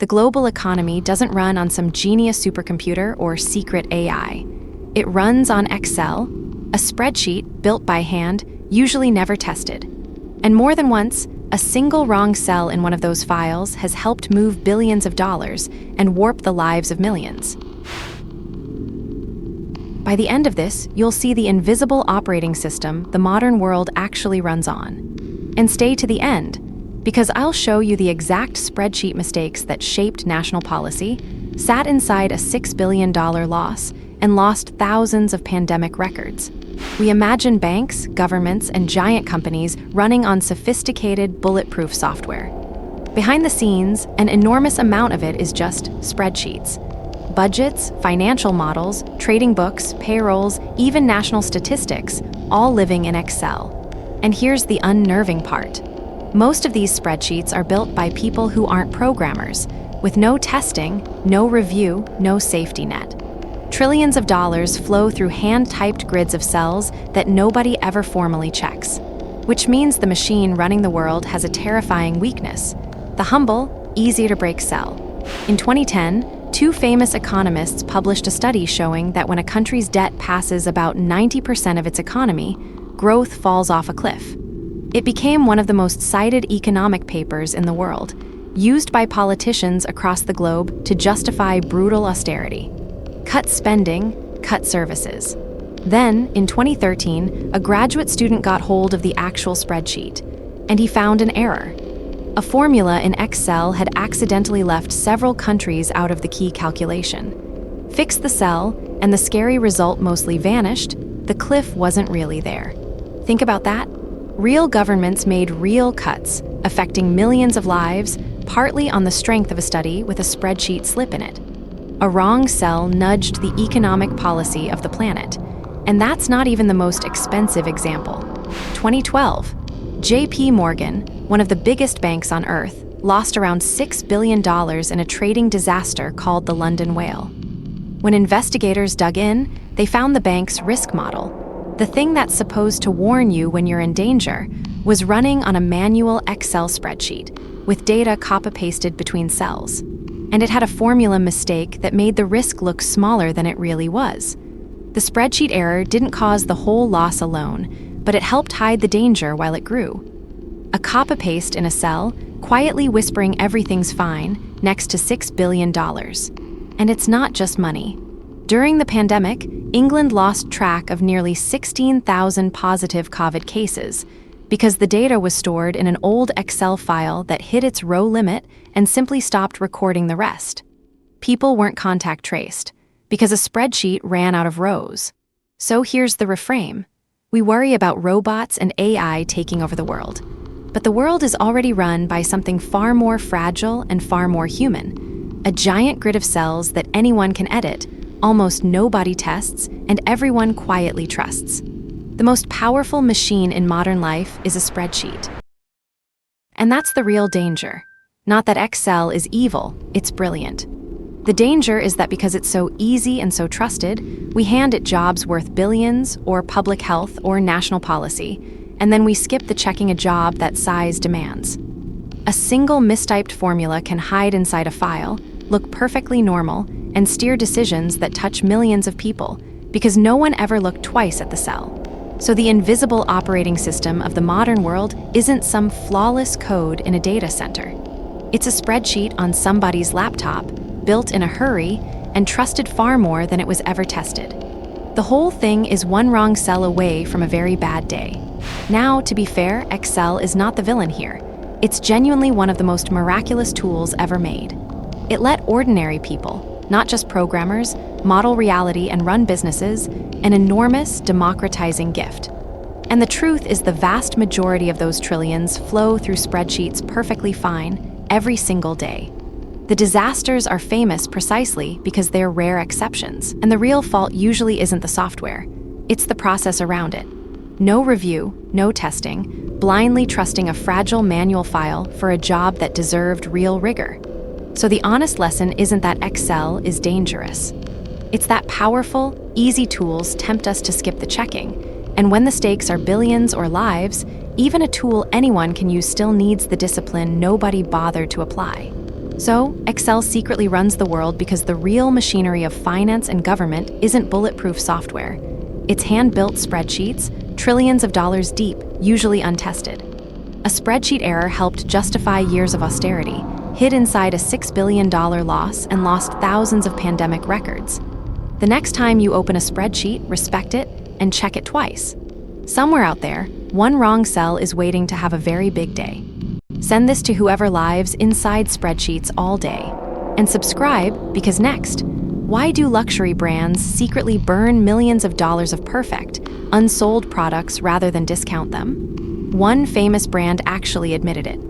The global economy doesn't run on some genius supercomputer or secret AI. It runs on Excel, a spreadsheet built by hand, usually never tested. And more than once, a single wrong cell in one of those files has helped move billions of dollars and warp the lives of millions. By the end of this, you'll see the invisible operating system the modern world actually runs on. And stay to the end, because I'll show you the exact spreadsheet mistakes that shaped national policy, sat inside a $6 billion loss, and lost thousands of pandemic records. We imagine banks, governments, and giant companies running on sophisticated, bulletproof software. Behind the scenes, an enormous amount of it is just spreadsheets. Budgets, financial models, trading books, payrolls, even national statistics, all living in Excel. And here's the unnerving part. Most of these spreadsheets are built by people who aren't programmers, with no testing, no review, no safety net. Trillions of dollars flow through hand-typed grids of cells that nobody ever formally checks, which means the machine running the world has a terrifying weakness: the humble, easy-to-break cell. In 2010, two famous economists published a study showing that when a country's debt passes about 90% of its economy, growth falls off a cliff. It became one of the most cited economic papers in the world, used by politicians across the globe to justify brutal austerity. Cut spending, cut services. Then, in 2013, a graduate student got hold of the actual spreadsheet, and he found an error. A formula in Excel had accidentally left several countries out of the key calculation. Fix the cell, and the scary result mostly vanished. The cliff wasn't really there. Think about that. Real governments made real cuts, affecting millions of lives, partly on the strength of a study with a spreadsheet slip in it. A wrong cell nudged the economic policy of the planet. And that's not even the most expensive example. 2012, JP Morgan, one of the biggest banks on Earth, lost around $6 billion in a trading disaster called the London Whale. When investigators dug in, they found the bank's risk model, the thing that's supposed to warn you when you're in danger, was running on a manual Excel spreadsheet, with data copy-pasted between cells. And it had a formula mistake that made the risk look smaller than it really was. The spreadsheet error didn't cause the whole loss alone, but it helped hide the danger while it grew. A copy-paste in a cell, quietly whispering everything's fine, next to $6 billion. And it's not just money. During the pandemic, England lost track of nearly 16,000 positive COVID cases because the data was stored in an old Excel file that hit its row limit and simply stopped recording the rest. People weren't contact traced because a spreadsheet ran out of rows. So here's the reframe. We worry about robots and AI taking over the world. But the world is already run by something far more fragile and far more human. A giant grid of cells that anyone can edit, almost nobody tests, and everyone quietly trusts. The most powerful machine in modern life is a spreadsheet. And that's the real danger. Not that Excel is evil, it's brilliant. The danger is that because it's so easy and so trusted, we hand it jobs worth billions, or public health, or national policy, and then we skip the checking a job that size demands. A single mistyped formula can hide inside a file, look perfectly normal, and steer decisions that touch millions of people, because no one ever looked twice at the cell. So the invisible operating system of the modern world isn't some flawless code in a data center. It's a spreadsheet on somebody's laptop, built in a hurry, and trusted far more than it was ever tested. The whole thing is one wrong cell away from a very bad day. Now, to be fair, Excel is not the villain here. It's genuinely one of the most miraculous tools ever made. It let ordinary people, not just programmers, model reality and run businesses, an enormous, democratizing gift. And the truth is the vast majority of those trillions flow through spreadsheets perfectly fine every single day. The disasters are famous precisely because they're rare exceptions, and the real fault usually isn't the software. It's the process around it. No review, no testing, blindly trusting a fragile manual file for a job that deserved real rigor. So the honest lesson isn't that Excel is dangerous. It's that powerful, easy tools tempt us to skip the checking, and when the stakes are billions or lives, even a tool anyone can use still needs the discipline nobody bothered to apply. So, Excel secretly runs the world because the real machinery of finance and government isn't bulletproof software. It's hand-built spreadsheets, trillions of dollars deep, usually untested. A spreadsheet error helped justify years of austerity, hid inside a $6 billion loss, and lost thousands of pandemic records. The next time you open a spreadsheet, respect it and check it twice. Somewhere out there, one wrong cell is waiting to have a very big day. Send this to whoever lives inside spreadsheets all day. And subscribe, because next, why do luxury brands secretly burn millions of dollars of perfect, unsold products rather than discount them? One famous brand actually admitted it.